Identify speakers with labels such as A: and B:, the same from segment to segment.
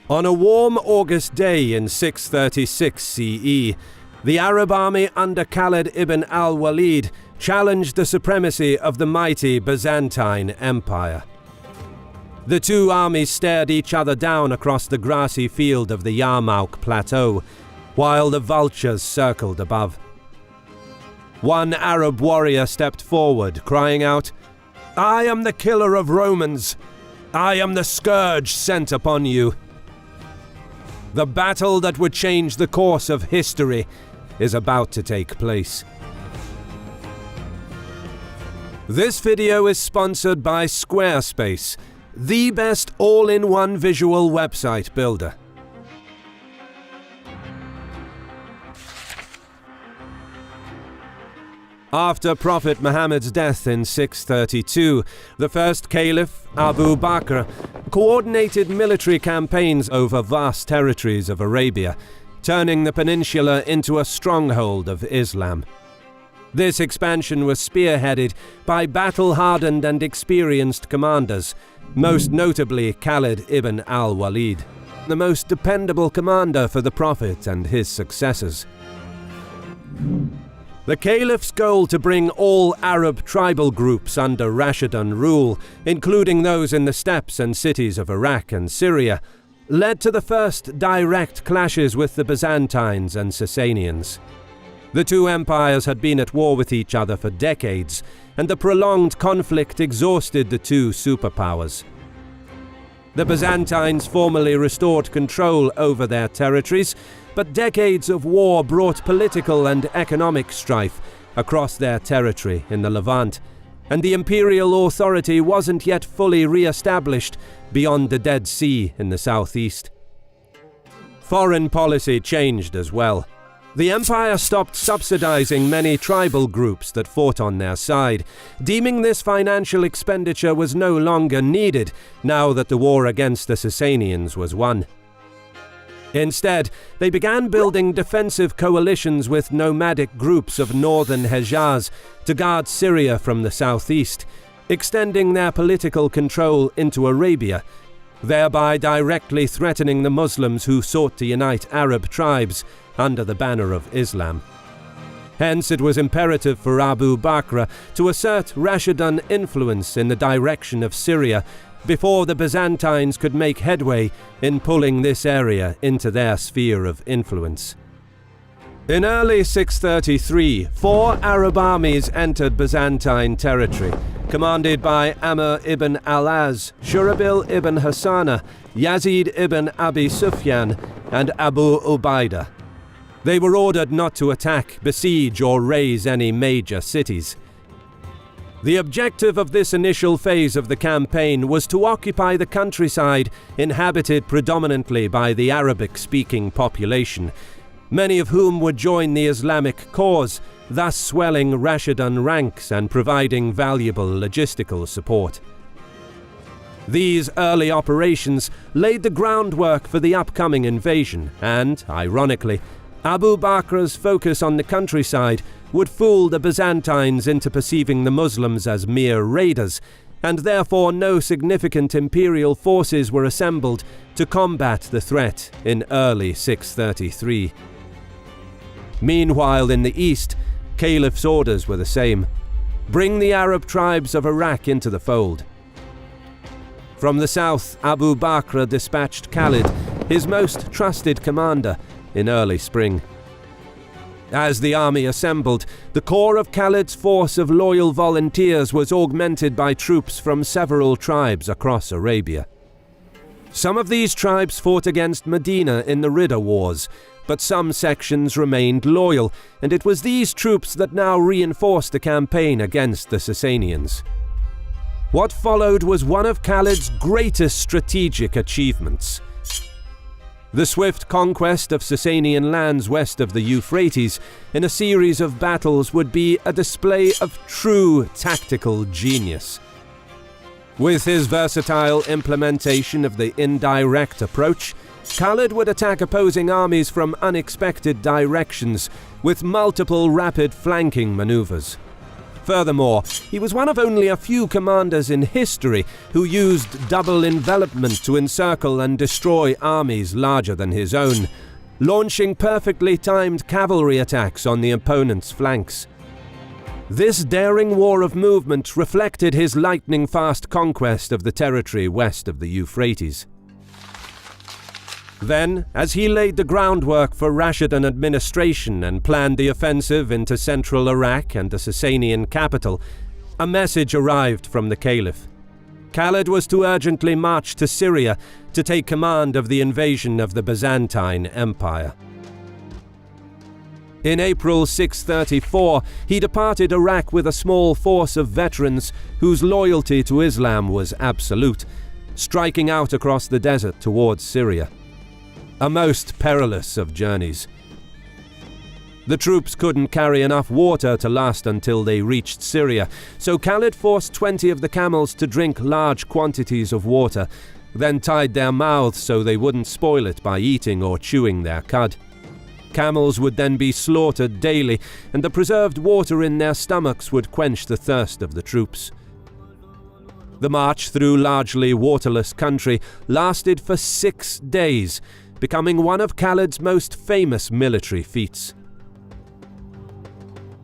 A: On a warm August day in 636 CE, the Arab army under Khalid ibn al-Walid challenged the supremacy of the mighty Byzantine Empire. The two armies stared each other down across the grassy field of the Yarmouk plateau, while the vultures circled above. One Arab warrior stepped forward, crying out, "I am the killer of Romans! I am the scourge sent upon you!" The battle that would change the course of history is about to take place. This video is sponsored by Squarespace, the best all-in-one visual website builder. After Prophet Muhammad's death in 632, the first caliph, Abu Bakr, coordinated military campaigns over vast territories of Arabia, turning the peninsula into a stronghold of Islam. This expansion was spearheaded by battle-hardened and experienced commanders, most notably Khalid ibn al-Walid, the most dependable commander for the Prophet and his successors. The caliph's goal to bring all Arab tribal groups under Rashidun rule, including those in the steppes and cities of Iraq and Syria, led to the first direct clashes with the Byzantines and Sasanians. The two empires had been at war with each other for decades, and the prolonged conflict exhausted the two superpowers. The Byzantines formally restored control over their territories, but decades of war brought political and economic strife across their territory in the Levant, and the imperial authority wasn't yet fully re-established beyond the Dead Sea in the southeast. Foreign policy changed as well. The empire stopped subsidizing many tribal groups that fought on their side, deeming this financial expenditure was no longer needed now that the war against the Sasanians was won. Instead, they began building defensive coalitions with nomadic groups of northern Hejaz to guard Syria from the southeast, extending their political control into Arabia, thereby directly threatening the Muslims who sought to unite Arab tribes under the banner of Islam. Hence, it was imperative for Abu Bakr to assert Rashidun influence in the direction of Syria before the Byzantines could make headway in pulling this area into their sphere of influence. In early 633, 4 Arab armies entered Byzantine territory, commanded by Amr ibn al-Az, Shurabil ibn Hassana, Yazid ibn Abi Sufyan, and Abu Ubaidah. They were ordered not to attack, besiege, or raze any major cities. The objective of this initial phase of the campaign was to occupy the countryside inhabited predominantly by the Arabic-speaking population, many of whom would join the Islamic cause, thus swelling Rashidun ranks and providing valuable logistical support. These early operations laid the groundwork for the upcoming invasion and, ironically, Abu Bakr's focus on the countryside would fool the Byzantines into perceiving the Muslims as mere raiders, and therefore no significant imperial forces were assembled to combat the threat in early 633. Meanwhile, in the east, Caliph's orders were the same: bring the Arab tribes of Iraq into the fold. From the south, Abu Bakr dispatched Khalid, his most trusted commander, in early spring. As the army assembled, the core of Khalid's force of loyal volunteers was augmented by troops from several tribes across Arabia. Some of these tribes fought against Medina in the Ridda Wars, but some sections remained loyal, and it was these troops that now reinforced the campaign against the Sasanians. What followed was one of Khalid's greatest strategic achievements. The swift conquest of Sasanian lands west of the Euphrates in a series of battles would be a display of true tactical genius. With his versatile implementation of the indirect approach, Khalid would attack opposing armies from unexpected directions with multiple rapid flanking maneuvers. Furthermore, he was one of only a few commanders in history who used double envelopment to encircle and destroy armies larger than his own, launching perfectly timed cavalry attacks on the opponent's flanks. This daring war of movement reflected his lightning-fast conquest of the territory west of the Euphrates. Then, as he laid the groundwork for Rashidun administration and planned the offensive into central Iraq and the Sasanian capital, a message arrived from the Caliph. Khalid was to urgently march to Syria to take command of the invasion of the Byzantine Empire. In April 634, he departed Iraq with a small force of veterans whose loyalty to Islam was absolute, striking out across the desert towards Syria. A most perilous of journeys. The troops couldn't carry enough water to last until they reached Syria, so Khalid forced 20 of the camels to drink large quantities of water, then tied their mouths so they wouldn't spoil it by eating or chewing their cud. Camels would then be slaughtered daily, and the preserved water in their stomachs would quench the thirst of the troops. The march through largely waterless country lasted for 6 days, becoming one of Khalid's most famous military feats.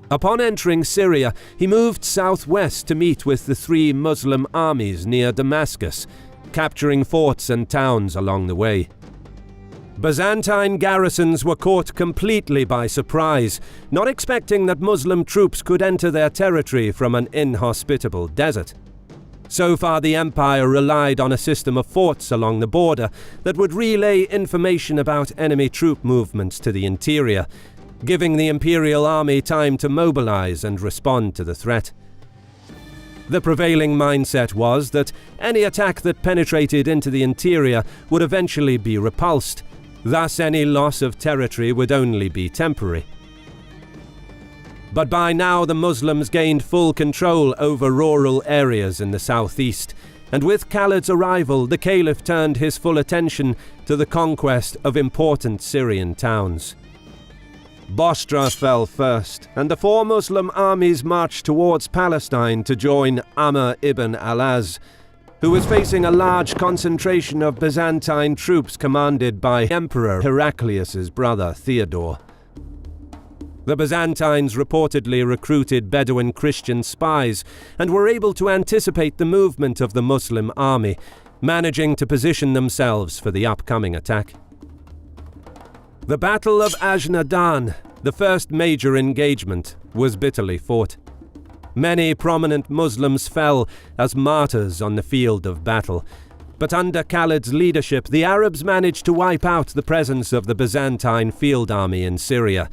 A: Upon entering Syria, he moved southwest to meet with the 3 Muslim armies near Damascus, capturing forts and towns along the way. Byzantine garrisons were caught completely by surprise, not expecting that Muslim troops could enter their territory from an inhospitable desert. So far, the empire relied on a system of forts along the border that would relay information about enemy troop movements to the interior, giving the imperial army time to mobilize and respond to the threat. The prevailing mindset was that any attack that penetrated into the interior would eventually be repulsed, thus any loss of territory would only be temporary. But by now the Muslims gained full control over rural areas in the southeast, and with Khalid's arrival the Caliph turned his full attention to the conquest of important Syrian towns. Bostra fell first, and the 4 Muslim armies marched towards Palestine to join Amr ibn al-Az, who was facing a large concentration of Byzantine troops commanded by Emperor Heraclius's brother Theodore. The Byzantines reportedly recruited Bedouin Christian spies and were able to anticipate the movement of the Muslim army, managing to position themselves for the upcoming attack. The Battle of Ajnadan, the first major engagement, was bitterly fought. Many prominent Muslims fell as martyrs on the field of battle, but under Khalid's leadership the Arabs managed to wipe out the presence of the Byzantine field army in Syria,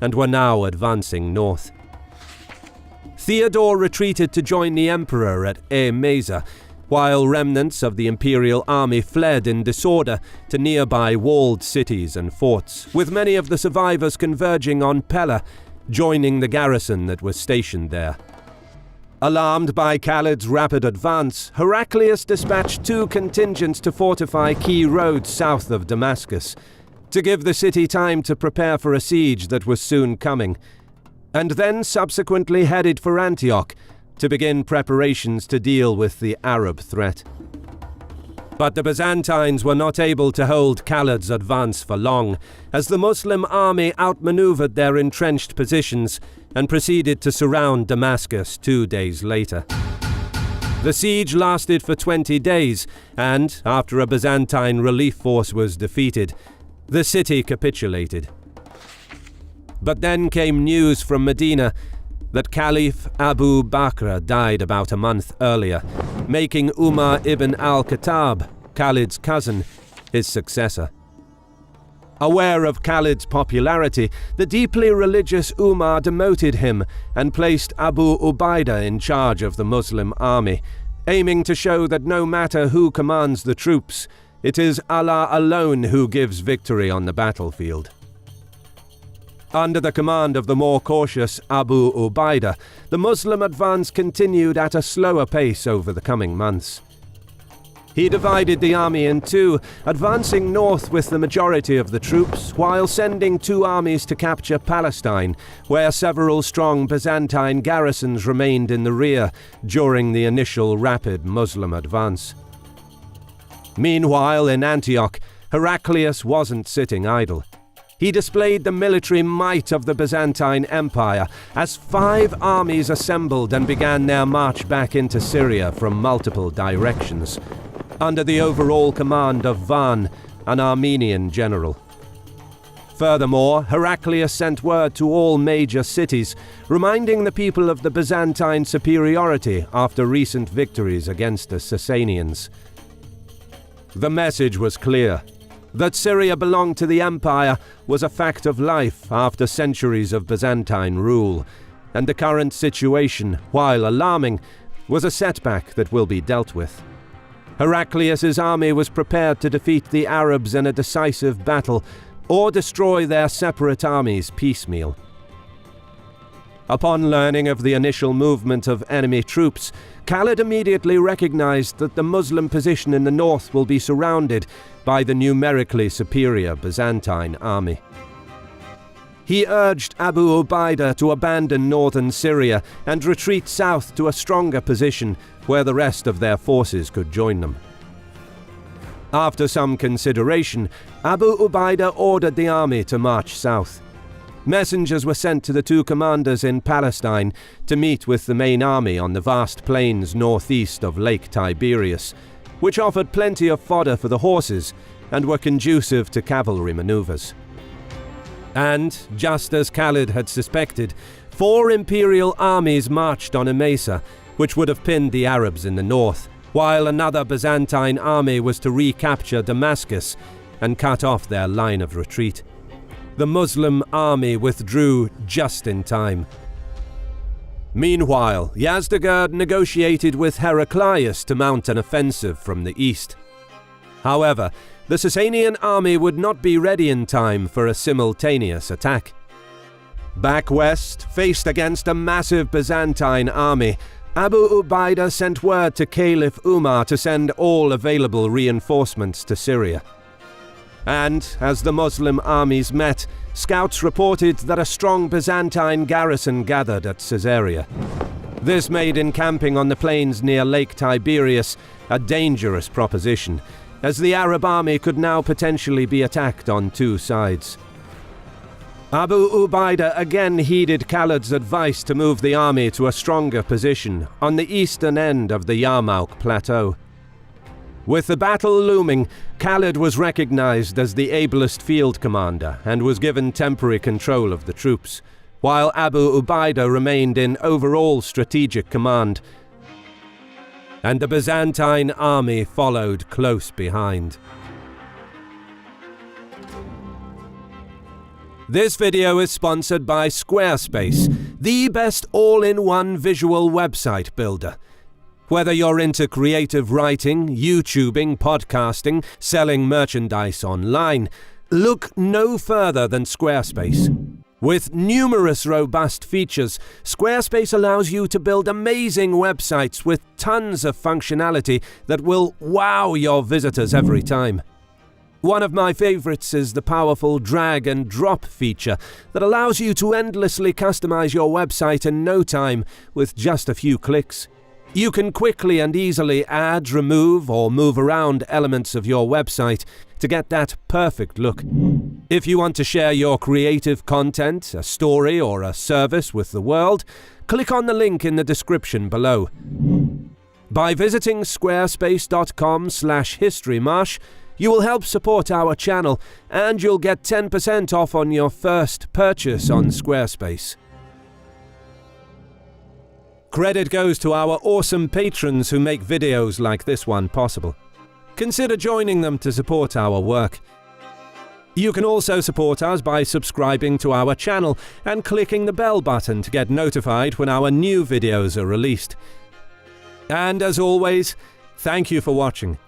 A: and were now advancing north. Theodore retreated to join the emperor at Meza, while remnants of the imperial army fled in disorder to nearby walled cities and forts, with many of the survivors converging on Pella, joining the garrison that was stationed there. Alarmed by Khalid's rapid advance, Heraclius dispatched 2 contingents to fortify key roads south of Damascus, to give the city time to prepare for a siege that was soon coming, and then subsequently headed for Antioch to begin preparations to deal with the Arab threat. But the Byzantines were not able to hold Khalid's advance for long, as the Muslim army outmaneuvered their entrenched positions and proceeded to surround Damascus 2 days later. The siege lasted for 20 days, and, after a Byzantine relief force was defeated, the city capitulated. But then came news from Medina that Caliph Abu Bakr died about a month earlier, making Umar ibn al-Khattab, Khalid's cousin, his successor. Aware of Khalid's popularity, the deeply religious Umar demoted him and placed Abu Ubaidah in charge of the Muslim army, aiming to show that no matter who commands the troops, it is Allah alone who gives victory on the battlefield. Under the command of the more cautious Abu Ubaidah, the Muslim advance continued at a slower pace over the coming months. He divided the army in two, advancing north with the majority of the troops, while sending 2 armies to capture Palestine, where several strong Byzantine garrisons remained in the rear during the initial rapid Muslim advance. Meanwhile, in Antioch, Heraclius wasn't sitting idle. He displayed the military might of the Byzantine Empire as 5 armies assembled and began their march back into Syria from multiple directions, under the overall command of Van, an Armenian general. Furthermore, Heraclius sent word to all major cities, reminding the people of the Byzantine superiority after recent victories against the Sasanians. The message was clear. That Syria belonged to the empire was a fact of life after centuries of Byzantine rule, and the current situation, while alarming, was a setback that will be dealt with. Heraclius's army was prepared to defeat the Arabs in a decisive battle or destroy their separate armies piecemeal. Upon learning of the initial movement of enemy troops, Khalid immediately recognized that the Muslim position in the north will be surrounded by the numerically superior Byzantine army. He urged Abu Ubaidah to abandon northern Syria and retreat south to a stronger position where the rest of their forces could join them. After some consideration, Abu Ubaidah ordered the army to march south. Messengers were sent to the 2 commanders in Palestine to meet with the main army on the vast plains northeast of Lake Tiberias, which offered plenty of fodder for the horses and were conducive to cavalry maneuvers. And, just as Khalid had suspected, 4 imperial armies marched on Emesa, which would have pinned the Arabs in the north, while another Byzantine army was to recapture Damascus and cut off their line of retreat. The Muslim army withdrew just in time. Meanwhile, Yazdegerd negotiated with Heraclius to mount an offensive from the east. However, the Sasanian army would not be ready in time for a simultaneous attack. Back west, faced against a massive Byzantine army, Abu Ubaidah sent word to Caliph Umar to send all available reinforcements to Syria. And, as the Muslim armies met, scouts reported that a strong Byzantine garrison gathered at Caesarea. This made encamping on the plains near Lake Tiberias a dangerous proposition, as the Arab army could now potentially be attacked on 2 sides. Abu Ubaidah again heeded Khalid's advice to move the army to a stronger position on the eastern end of the Yarmouk plateau. With the battle looming, Khalid was recognized as the ablest field commander and was given temporary control of the troops, while Abu Ubaidah remained in overall strategic command, and the Byzantine army followed close behind. This video is sponsored by Squarespace, the best all-in-one visual website builder. Whether you're into creative writing, YouTubing, podcasting, selling merchandise online, look no further than Squarespace. With numerous robust features, Squarespace allows you to build amazing websites with tons of functionality that will wow your visitors every time. One of my favorites is the powerful drag and drop feature that allows you to endlessly customize your website in no time with just a few clicks. You can quickly and easily add, remove, or move around elements of your website to get that perfect look. If you want to share your creative content, a story, or a service with the world, click on the link in the description below. By visiting squarespace.com/historymarsh, you will help support our channel, and you'll get 10% off on your first purchase on Squarespace. Credit goes to our awesome patrons who make videos like this one possible. Consider joining them to support our work. You can also support us by subscribing to our channel and clicking the bell button to get notified when our new videos are released. And as always, thank you for watching.